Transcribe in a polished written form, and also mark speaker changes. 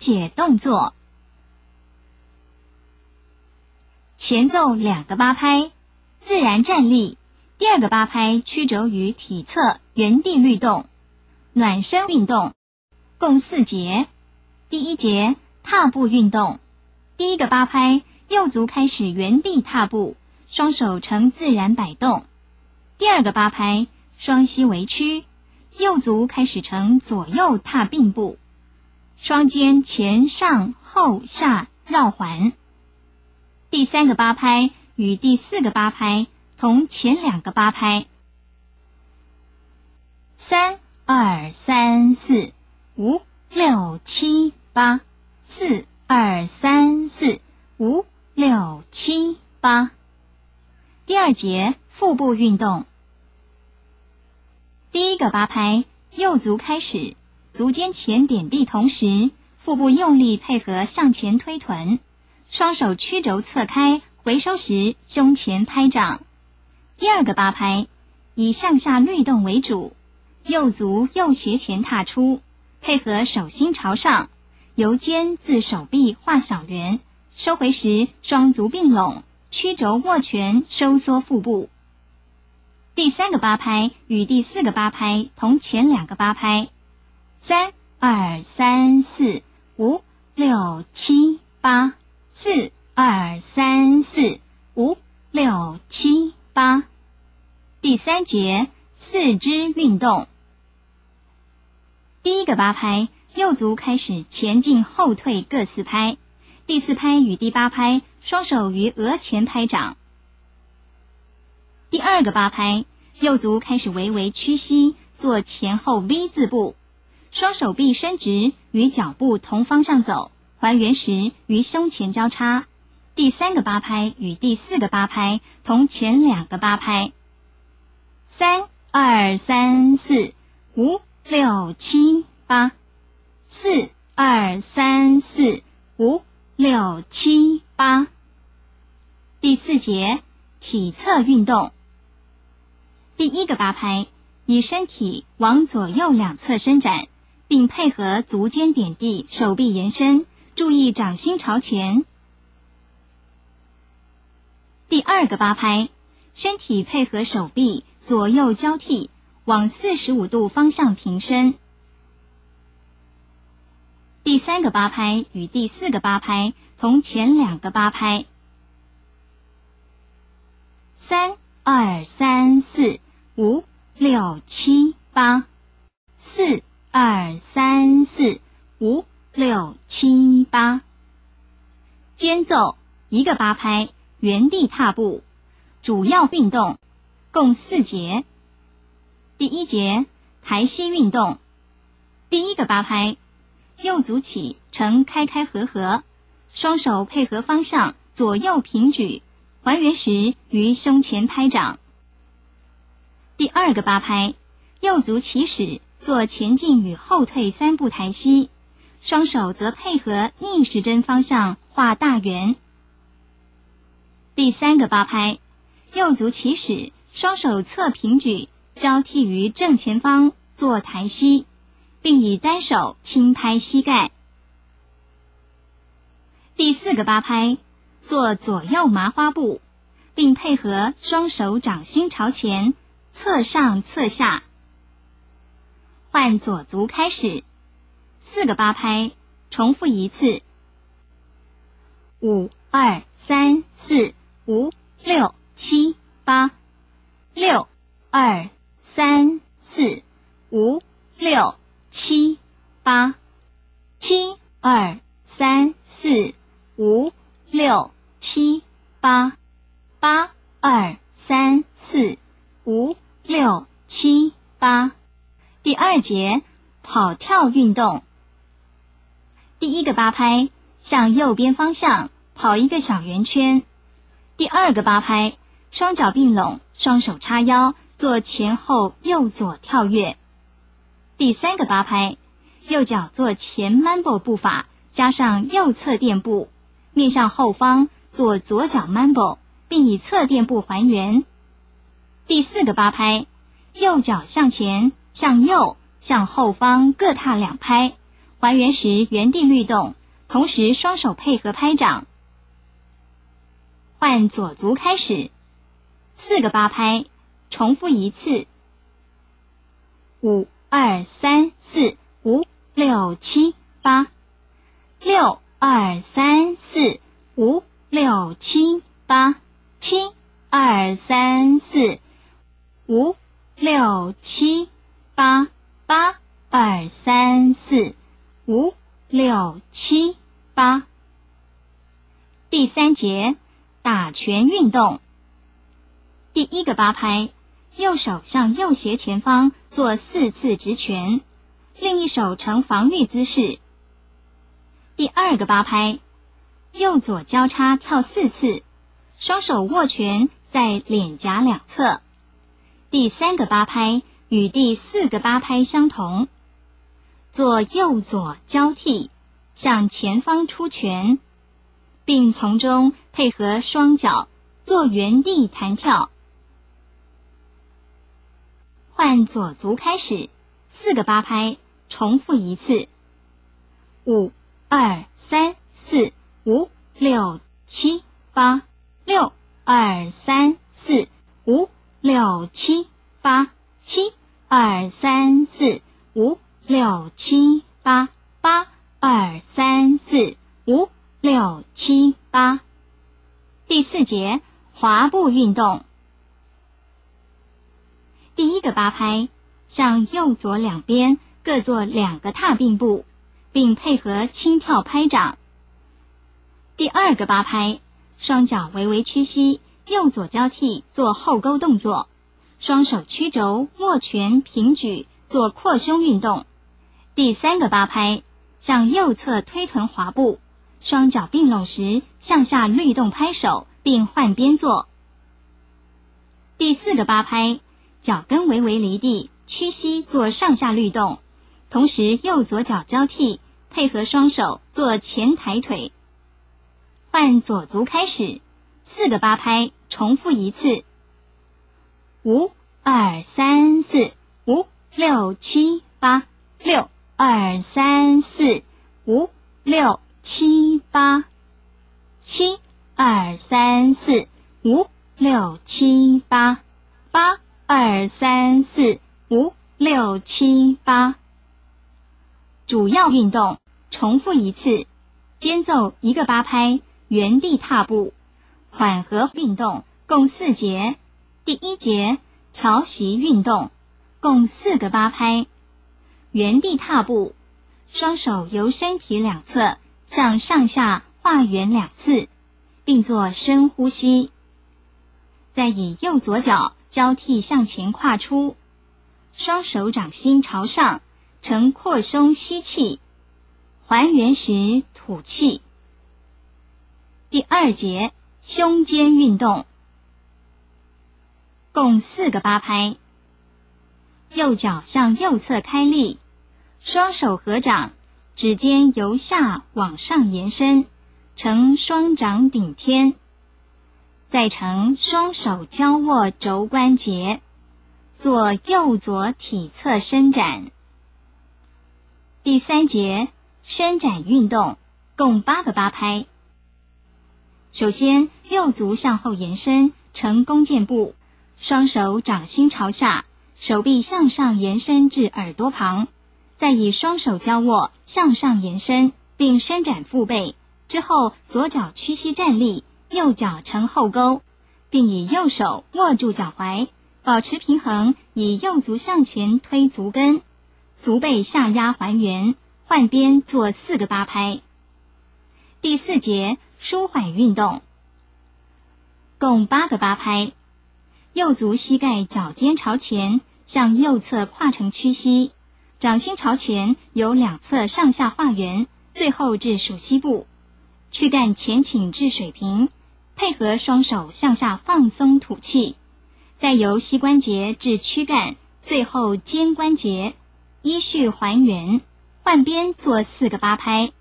Speaker 1: 解动作。前奏2个8拍，自然站立。第2个8拍曲轴于体侧原地律动。暖身运动共4节。第1节踏步运动。第1个8拍，右足开始原地踏步，双手呈自然摆动。第2个8拍，双膝微屈，右足开始呈左右踏并步，双肩前上后下绕环。第3个8拍与第4个8拍同前2个8拍。3、2、3、4、5、6、7、8。4、2、3、4、5、6、7、8。第2节腹部运动。第1个8拍，右足开始，足尖前点地同时，腹部用力配合向前推臀，双手曲轴侧开，回收时胸前拍掌。第2个8拍，以向下律动为主，右足右斜前踏出，配合手心朝上，由肩自手臂画小圆，收回时双足并拢，曲轴握拳收缩腹部。第3个8拍与第4个8拍同前2个8拍。3、2、3、4、5、6、7、8。4、2、3、4、5、6、7、8。第3节四肢运动。第1个8拍，右足开始前进后退各4拍。第4拍与第8拍双手于额前拍掌。第2个8拍，右足开始微微屈膝，做前后 V 字步，双手臂伸直，与脚步同方向走，还原时于胸前交叉。第3个8拍与第4个8拍同前2个8拍。3、2、3、4、5、6、7、8。4、2、3、4、5、6、7、8。第4节体侧运动。第1个8拍，以身体往左右两侧伸展，并配合足尖点地，手臂延伸，注意掌心朝前。第2个8拍，身体配合手臂左右交替，往45度方向平伸。第3个8拍与第4个8拍同前2个8拍。3、2、3、4、5、6、7、8。4、2、3、4、5、6、7、8。间奏1个8拍，原地踏步。主要运动共4节。第1节抬膝运动。第1个8拍，右足起呈开开合合，双手配合方向左右平举，还原时于胸前拍掌。第2个8拍，右足起始，做前进与后退3步抬膝，双手则配合逆时针方向画大圆。第3个8拍，右足起始，双手侧平举，交替于正前方做抬膝，并以单手轻拍膝盖。第4个8拍，做左右麻花步，并配合双手掌心朝前，侧上侧下。换左足开始。4个8拍，重复一次。5、2、3、4、5、6、7、8。6、2、3、4、5、6、7、8。7、2、3、4、5、6、7、8。8、2、3、4、5、6、7、8。第2节跑跳运动。第1个8拍，向右边方向跑一个小圆圈。第2个8拍，双脚并拢，双手叉腰，做前后右左跳跃。第3个8拍，右脚做前 Mambo 步法，加上右侧垫步，面向后方做左脚 Mambo， 并以侧垫步还原。第4个8拍，右脚向前、向右、向后方各踏2拍，还原时原地律动，同时双手配合拍掌。换左足开始，4个8拍，重复一次。5、2、3、4、5、6、7、8。6、2、3、4、5、6、7、8。7、2、3、4、5、6、7、8。8、2、3、4、5、6、7、8。第3节打拳运动。第1个8拍，右手向右斜前方做4次直拳，另一手呈防御姿势。第2个8拍，右左交叉跳4次，双手握拳在脸颊两侧。第3个8拍与第4个8拍相同，做右左交替，向前方出拳，并从中配合双脚做原地弹跳。换左足开始，4个8拍，重复一次。5、2、3、4、5、6、7、8。6、2、3、4、5、6、7、8。7、2、3、4、5、6、7、8。8、2、3、4、5、6、7、8。第4节滑步运动。第1个8拍，向右左两边各做2个踏并步，并配合轻跳拍掌。第2个8拍，双脚微微屈膝，右左交替做后勾动作，双手曲肘握拳平举做扩胸运动。第3个8拍，向右侧推臀滑步，双脚并拢时向下律动拍手，并换边做。第4个8拍，脚跟微微离地，屈膝做上下律动，同时右左脚交替，配合双手做前抬腿。换左足开始，4个8拍，重复一次。5、2、3、4、5、6、7、8。6、2、3、4、5、6、7、8。7、2、3、4、5、6、7、8。8、2、3、4、5、6、7、8。主要运动重复一次，间奏1个8拍，原地踏步。缓和运动共4节。第1节调息运动，共4个8拍。原地踏步，双手由身体两侧向上下画圆2次，并做深呼吸。再以右左脚交替向前跨出，双手掌心朝上，呈扩胸吸气，还原时吐气。第2节胸肩运动，共4个8拍。右脚向右侧开立，双手合掌，指尖由下往上延伸，呈双掌顶天，再呈双手交握肘关节，做右左体侧伸展。第3节伸展运动，共8个8拍。首先，右足向后延伸，呈弓箭步，双手掌心朝下，手臂向上延伸至耳朵旁，再以双手交握向上延伸，并伸展腹背。之后，左脚屈膝站立，右脚呈后勾，并以右手握住脚踝，保持平衡，以右足向前推足跟，足背下压还原，换边做4个8拍。第4节舒缓运动，共8个8拍。右足膝盖脚尖朝前，向右侧跨成屈膝，掌心朝前，由两侧上下画圆，最后至属膝部，躯干前倾至水平，配合双手向下放松吐气，再由膝关节至躯干，最后肩关节，依序还原，换边做4个8拍。